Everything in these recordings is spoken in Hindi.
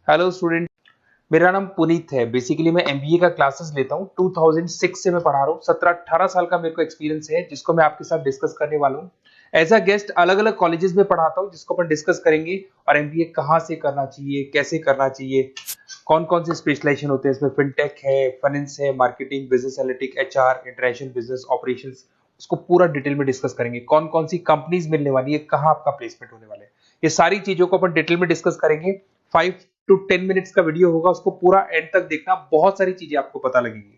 हेलो स्टूडेंट, मेरा नाम पुनीत है। बेसिकली मैं एमबीए का क्लासेस लेता हूँ। 2006 से मैं पढ़ा रहा हूँ। 17-18 साल का मेरे को एक्सपीरियंस है, जिसको मैं आपके साथ डिस्कस करने वाला हूँ। एज अ गेस्ट अलग अलग कॉलेजेस में पढ़ाता हूँ, जिसको अपन डिस्कस करेंगे। और एमबीए कहाँ से करना चाहिए, कैसे करना चाहिए, कौन कौन से स्पेशलाइजेशन होते हैं इसमें। फिनटेक है, फाइनेंस है, marketing, business analytic, HR, international business operations, उसको पूरा डिटेल में डिस्कस करेंगे। कौन कौन सी कंपनीज मिलने वाली है, कहाँ आपका प्लेसमेंट होने वाला है, ये सारी चीजों को अपन डिटेल में डिस्कस करेंगे। 5 to 10 मिनट्स का वीडियो होगा, उसको पूरा एंड तक देखना। बहुत सारी चीजें आपको पता लगेंगी।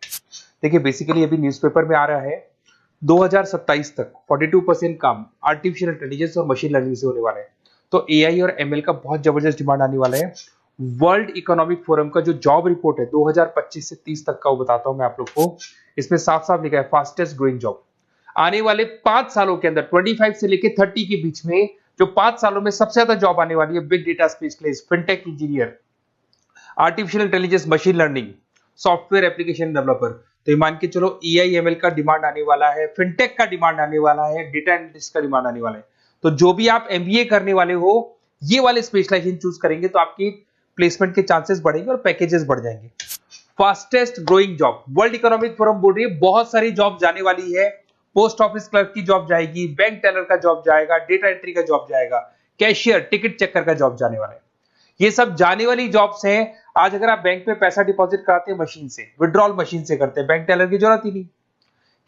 देखिए, बेसिकली अभी न्यूज़पेपर में आ रहा है 2027 तक 42% काम आर्टिफिशियल इंटेलिजेंस और मशीन लर्निंग से होने वाला है। तो एआई और एमएल का बहुत जबरदस्त डिमांड आने वाला है। वर्ल्ड इकोनॉमिक फोरम का जो जॉब रिपोर्ट है 2025 से 30 तक का, वो बताता हूं मैं आप लोग को। इसमें साफ साफ लिखा है फास्टेस्ट ग्रोइंग जॉब। आने वाले 5 सालों के अंदर 25 से लेकर 30 के बीच में जो 5 सालों में सबसे ज्यादा जॉब आने वाली है, big data specialist, fintech engineer, artificial intelligence, machine learning, software application developer. तो ये मान के चलो एआई एमएल का डिमांड आने वाला है, फिनटेक का डिमांड आने वाला है, डेटा एनालिटिक्स का डिमांड आने वाला है। तो जो भी आप एमबीए करने वाले हो, ये वाले स्पेशलाइजेशन चूज करेंगे तो आपकी प्लेसमेंट के चांसेस बढ़ेंगे और पैकेजेस बढ़ जाएंगे। Fastest growing job, world economic forum बोल रही है बहुत सारी जॉब जाने वाली है। पोस्ट ऑफिस क्लर्क की जॉब जाएगी, बैंक टेलर का जॉब जाएगा, डेटा एंट्री का जॉब जाएगा, कैशियर, टिकट चेकर का जॉब जाने वाला है। ये सब जाने वाली जॉब्स हैं। आज अगर आप बैंक में पैसा डिपॉजिट कराते हैं मशीन से, विड्रॉल मशीन से करते हैं, बैंक टेलर की जरूरत ही नहीं,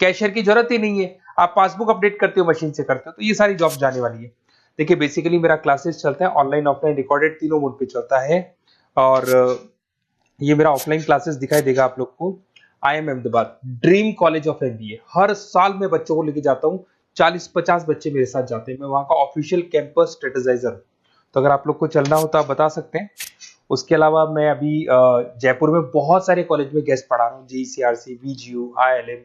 कैशियर की जरूरत ही नहीं है। आप पासबुक अपडेट करते हो मशीन से करते हो। तो ये सारी जॉब जाने वाली है। देखिए, बेसिकली मेरा क्लासेस चलता है ऑनलाइन ऑफलाइन रिकॉर्डेड, तीनों मोड पे चलता है। और ये मेरा ऑफलाइन क्लासेस दिखाई देगा आप लोग को। IIM Ahmedabad, dream college of MBA. हर साल मैं बच्चों को लेके जाता हूँ। 40-50 बच्चे मेरे साथ जाते हैं। मैं वहाँ का ऑफिशियल कैंपस स्ट्रेटेजाइजर। तो अगर आप लोग को चलना हो तो आप बता सकते हैं। उसके अलावा मैं अभी जयपुर में बहुत सारे कॉलेज में गेस्ट पढ़ा रहा हूँ। जीईसीआरसी, वीजीयू, IIM,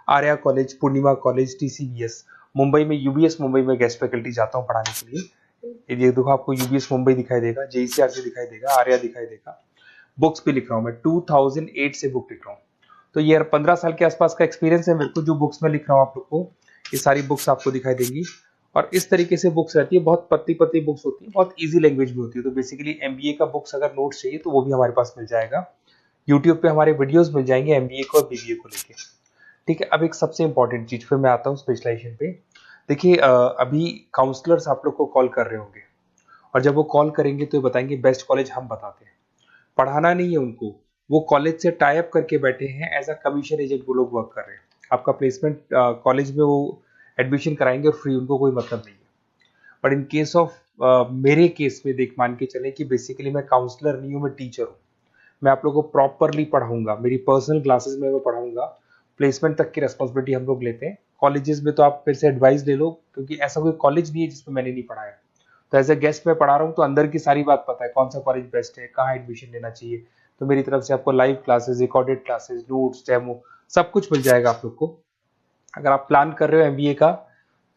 आर्या कॉलेज, पूर्णिमा कॉलेज, TCBS। मुंबई में यूबीएस मुंबई में गेस्ट फैकल्टी जाता हूँ पढ़ाने के लिए। ये देखो, आपको यूबीएस मुंबई दिखाई देगा, JECRC दिखाई देगा, आर्या दिखाई देगा। बुक्स भी लिख रहा हूँ मैं, 2008 से बुक लिख रहा हूँ। तो ये 15 साल के आसपास का एक्सपीरियंस है मेरे को। जो बुक्स में लिख रहा हूँ आप लोग को, ये सारी बुक्स आपको दिखाई देंगी। और इस तरीके से बुक्स रहती है, बहुत पतली पतली बुक्स होती है, बहुत इजी लैंग्वेज में होती है। तो बेसिकली एमबीए का बुक्स अगर नोट्स चाहिए तो वो भी हमारे पास मिल जाएगा। यूट्यूब पे हमारे वीडियोस मिल जाएंगे एमबीए को और बीबीए को लेके। ठीक है, अब एक सबसे इंपॉर्टेंट चीज पे मैं आता हूँ, स्पेशलाइजेशन पे। देखिए, अभी काउंसलर्स आप लोग को कॉल कर रहे होंगे, और जब वो कॉल करेंगे तो ये बताएंगे बेस्ट कॉलेज हम बताते हैं। पढ़ाना नहीं है उनको, वो कॉलेज से टाई अप करके बैठे हैं। एज अ कमीशन एजेंट वो लोग वर्क कर रहे हैं। आपका प्लेसमेंट कॉलेज में वो एडमिशन कराएंगे और फ्री, उनको कोई मतलब नहीं है। बट इन केस ऑफ मेरे केस में देख, मान के चले कि बेसिकली मैं काउंसलर नहीं हूँ, मैं टीचर हूँ। मैं आप लोगों को प्रॉपरली पढ़ाऊंगा, मेरी पर्सनल क्लासेस में मैं पढ़ाऊंगा। प्लेसमेंट तक की रेस्पॉन्सिबिलिटी हम लोग लेते हैं। कॉलेजेस में तो आप फिर से एडवाइस ले लो, क्योंकि ऐसा कोई कॉलेज नहीं है जिसमें मैंने नहीं पढ़ाया। तो एज ए गेस्ट में पढ़ा रहा हूँ, तो अंदर की सारी बात पता है, कौन सा कॉलेज बेस्ट है, कहाँ एडमिशन लेना चाहिए। तो मेरी तरफ से आपको live classes, recorded classes, notes, demo, सब कुछ मिल जाएगा आप लोग को। अगर आप प्लान कर रहे हो एमबीए का,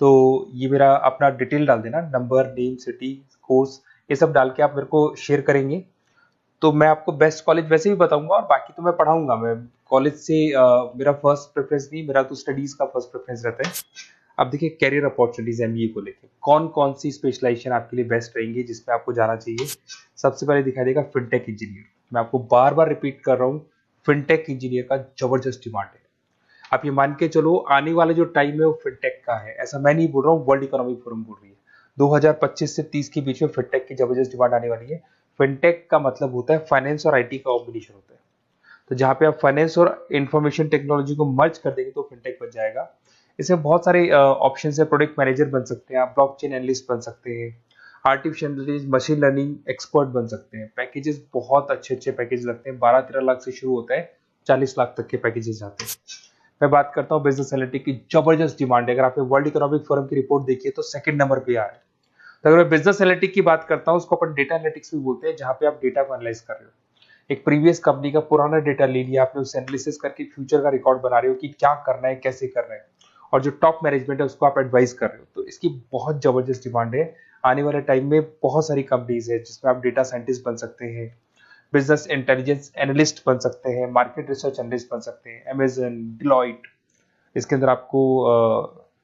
तो ये मेरा अपना डिटेल डाल देना, नंबर, नेम, सिटी, कोर्स, ये सब डाल के आप मेरे को शेयर करेंगे। तो मैं आपको बेस्ट कॉलेज वैसे भी बताऊंगा, और बाकी तो मैं पढ़ाऊंगा। मैं कॉलेज से मेरा फर्स्ट प्रेफरेंस नहीं, मेरा तो स्टडीज का फर्स्ट प्रेफरेंस रहता है। अब देखिए, कैरियर अपॉर्चुनिटीज एमबीए को लेके कौन कौन सी स्पेशलाइजेशन आपके लिए बेस्ट रहेंगी, जिसमें आपको जाना चाहिए। सबसे पहले दिखाई देगा फिनटेक इंजीनियर। मैं आपको बार बार रिपीट कर रहा हूँ, फिनटेक इंजीनियर का जबरदस्त डिमांड है। आप ये मान के चलो, आने वाला जो टाइम है वो फिनटेक का है। ऐसा मैं नहीं बोल रहा हूँ, वर्ल्ड इकोनॉमिक फोरम बोल रही है। 2025 से 30 के बीच में फिनटेक की जबरदस्त डिमांड आने वाली है। फिनटेक का मतलब होता है फाइनेंस और आईटी का कॉम्बिनेशन होता है। तो जहां पे आप फाइनेंस और इंफॉर्मेशन टेक्नोलॉजी को मर्ज कर देंगे तो फिनटेक बन जाएगा। इसमें बहुत सारे ऑप्शन है। प्रोडक्ट मैनेजर बन सकते हैं आप, ब्लॉकचेन एनालिस्ट बन सकते हैं, artificial intelligence, machine learning expert बन सकते हैं। पैकेजेस बहुत अच्छे अच्छे पैकेज लगते हैं, 12-13 लाख से शुरू होता है, 40 लाख तक के पैकेजेस जाते हैं। मैं बात करता हूँ बिजनेस एनालिटिक्स की, जबरदस्त डिमांड है। अगर आपने वर्ल्ड इकोनॉमिक फोरम की रिपोर्ट देखी है तो सेकंड नंबर पे आ रहा है। तो अगर मैं बिजनेस एनालिटिक्स की बात करता हूँ, उसको अपन डेटा एनालिटिक्स भी बोलते हैं, जहां पे आप डेटा को एनालाइज कर रहे हो। एक प्रीवियस कंपनी का पुराना डेटा ले लिया आपने, उसे एनालिसिस करके फ्यूचर का रिकॉर्ड बना रहे हो कि क्या करना है, कैसे करना है, और जो टॉप मैनेजमेंट है उसको आप एडवाइस कर रहे हो। तो इसकी बहुत जबरदस्त डिमांड है। आने वाले टाइम में बहुत सारी कंपनीज है जिसमें आप डेटा साइंटिस्ट बन सकते हैं, बिजनेस इंटेलिजेंस एनालिस्ट बन सकते हैं, मार्केट रिसर्च एनालिस्ट बन सकते हैं, अमेजन, डिलॉइट, इसके अंदर आपको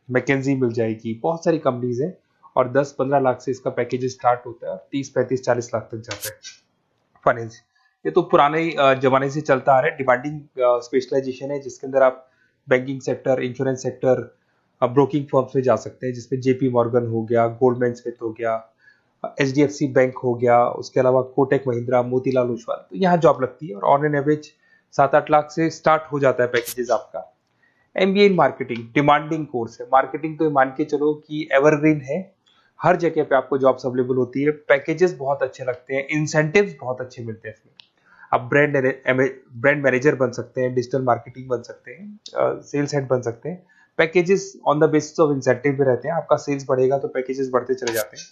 मैकेंजी मिल जाएगी। बहुत सारी कंपनीज है, और 10-15 लाख से इसका पैकेज स्टार्ट होता है, 30-35-40 लाख तक जाता है। फाइनेंस, ये तो पुराने जमाने से चलता आ रहा है। डिमांडिंग स्पेशलाइजेशन है जिसके अंदर आप banking sector, insurance sector, broking firms में जा सकते हैं, जिसमें जेपी मॉर्गन हो गया, गोल्डमैन स्मिथ हो गया, एचडीएफसी बैंक हो गया, उसके अलावा कोटक महिंद्रा, मोतीलाल ओसवाल, तो यहाँ जॉब लगती है और ऑन एन एवरेज 7-8 लाख से स्टार्ट हो जाता है पैकेजेस आपका। MBA in marketing demanding course है। मार्केटिंग तो मान के चलो कि एवरग्रीन है, हर जगह पे आपको जॉब्स अवेलेबल होती है, पैकेजेस बहुत अच्छे लगते हैं, इंसेंटिव्स बहुत अच्छे मिलते हैं इसमें। आप ब्रांड मैनेजर बन सकते हैं, डिजिटल मार्केटिंग बन सकते हैं, सेल्स हेड बन सकते हैं। Packages on the basis of incentive पे रहते हैं, आपका सेल्स बढ़ेगा तो पैकेजेस बढ़ते चले जाते हैं।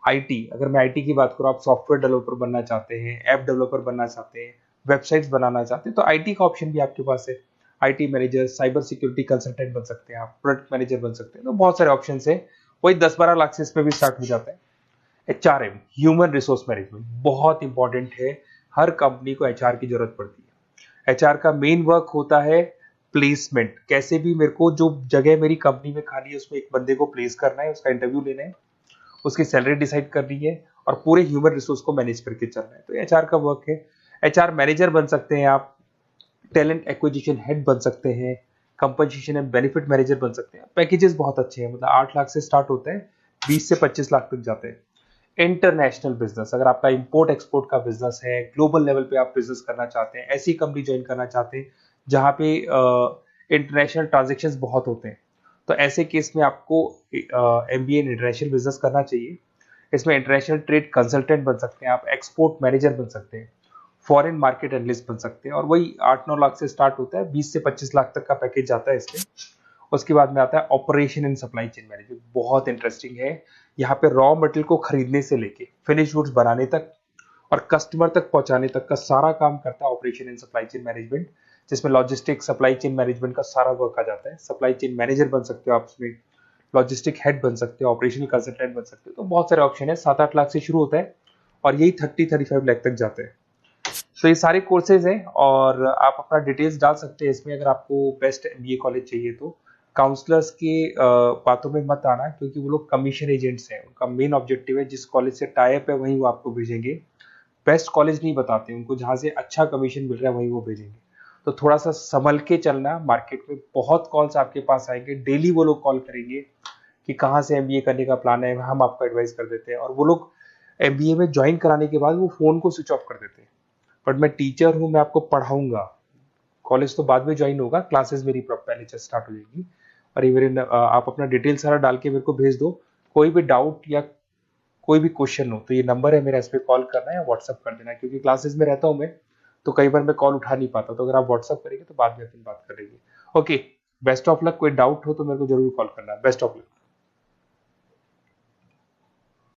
आईटी, अगर मैं आईटी की बात करूँ, आप सॉफ्टवेयर डेवलपर बनना चाहते हैं, ऐप डेवलपर बनना चाहते हैं, वेबसाइट्स बनाना चाहते हैं, तो आईटी का ऑप्शन भी आपके पास है। IT manager, cyber security consultant बन सकते हैं आप, प्रोडक्ट मैनेजर बन सकते हैं, तो बहुत सारे ऑप्शन है। वही 10-12 लाख से इसमें भी स्टार्ट हो जाता है। एचआरएम, ह्यूमन रिसोर्स मैनेजमेंट, बहुत इंपॉर्टेंट है। हर कंपनी को एचआर की जरूरत पड़ती है। एचआर का मेन वर्क होता है प्लेसमेंट, कैसे भी मेरे को जो जगह मेरी कंपनी में खाली है उसमें एक बंदे को प्लेस करना है, उसका इंटरव्यू लेना है, उसकी सैलरी डिसाइड करनी है और पूरे ह्यूमन रिसोर्स को मैनेज करके चलना है, तो एचआर का वर्क है। एचआर मैनेजर बन सकते हैं आप, टैलेंट एक्विजिशन हेड बन सकते हैं, कंपनसेशन एंड बेनिफिट मैनेजर बन सकते हैं। पैकेजेस बहुत अच्छे हैं, मतलब 8 लाख से स्टार्ट होते हैं, 20 से 25 लाख तक जाते हैं। इंटरनेशनल बिजनेस, अगर आपका इंपोर्ट एक्सपोर्ट का बिजनेस है, ग्लोबल लेवल पे आप बिजनेस करना चाहते हैं, ऐसी कंपनी ज्वाइन करना चाहते हैं जहां पे इंटरनेशनल ट्रांजेक्शन बहुत होते हैं, तो ऐसे केस में आपको एमबीए इन इंटरनेशनल बिजनेस करना चाहिए। इसमें इंटरनेशनल ट्रेड कंसल्टेंट बन सकते हैं आप, एक्सपोर्ट मैनेजर बन सकते हैं, फॉरेन मार्केट एनालिस्ट बन सकते हैं, और वही 8-9 लाख से स्टार्ट होता है, 20 से 25 लाख तक का पैकेज जाता है इसमें। उसके बाद में आता है operation and supply chain management, बहुत इंटरेस्टिंग है। यहाँ पे रॉ मटेरियल को खरीदने से लेके फिनिश गुड्स बनाने तक और कस्टमर तक पहुंचाने तक का सारा काम करता है operation and supply chain management, जिसमें लॉजिस्टिक सप्लाई चेन मैनेजमेंट का सारा वर्क आ जाता है। सप्लाई चेन मैनेजर बन सकते हो आप इसमें, लॉजिस्टिक हेड बन सकते हो, ऑपरेशनल कंसल्टेंट बन सकते हो, तो बहुत सारे ऑप्शन है। 7-8 लाख से शुरू होता है और यही 30-35 लाख तक जाते हैं। तो ये सारे कोर्सेज हैं और आप अपना डिटेल्स डाल सकते हैं इसमें। अगर आपको बेस्ट एमबीए कॉलेज चाहिए तो काउंसलर्स के बातों में मत आना, क्योंकि वो लोग कमीशन एजेंट्स हैं। उनका मेन ऑब्जेक्टिव है जिस कॉलेज से टाई अप है वहीं वो आपको भेजेंगे, बेस्ट कॉलेज नहीं बताते उनको, जहां से अच्छा कमीशन मिल रहा है वहीं वो भेजेंगे। तो थोड़ा सा संभल के चलना, मार्केट में बहुत कॉल्स आपके पास आएंगे, डेली वो लोग कॉल करेंगे कि कहाँ से एमबीए करने का प्लान है, हम आपको एडवाइस कर देते हैं, और वो लोग एमबीए में ज्वाइन कराने के बाद वो फोन को स्विच ऑफ कर देते हैं। बट मैं टीचर हूँ, मैं आपको पढ़ाऊंगा, कॉलेज तो बाद में ज्वाइन होगा, क्लासेस मेरी पहले से स्टार्ट हो जाएगी। और ये मेरे आप अपना डिटेल सारा डाल के मेरे को भेज दो। कोई भी डाउट या कोई भी क्वेश्चन हो तो ये नंबर है मेरा, इस पर कॉल करना है या व्हाट्सअप कर देना है, क्योंकि क्लासेस में रहता हूँ मैं, तो कई बार मैं कॉल उठा नहीं पाता, तो अगर आप व्हाट्सअप करेंगे तो बाद में अपन बात करेंगे। Okay, best of luck. कोई डाउट हो तो मेरे को जरूर कॉल करना। Best of luck.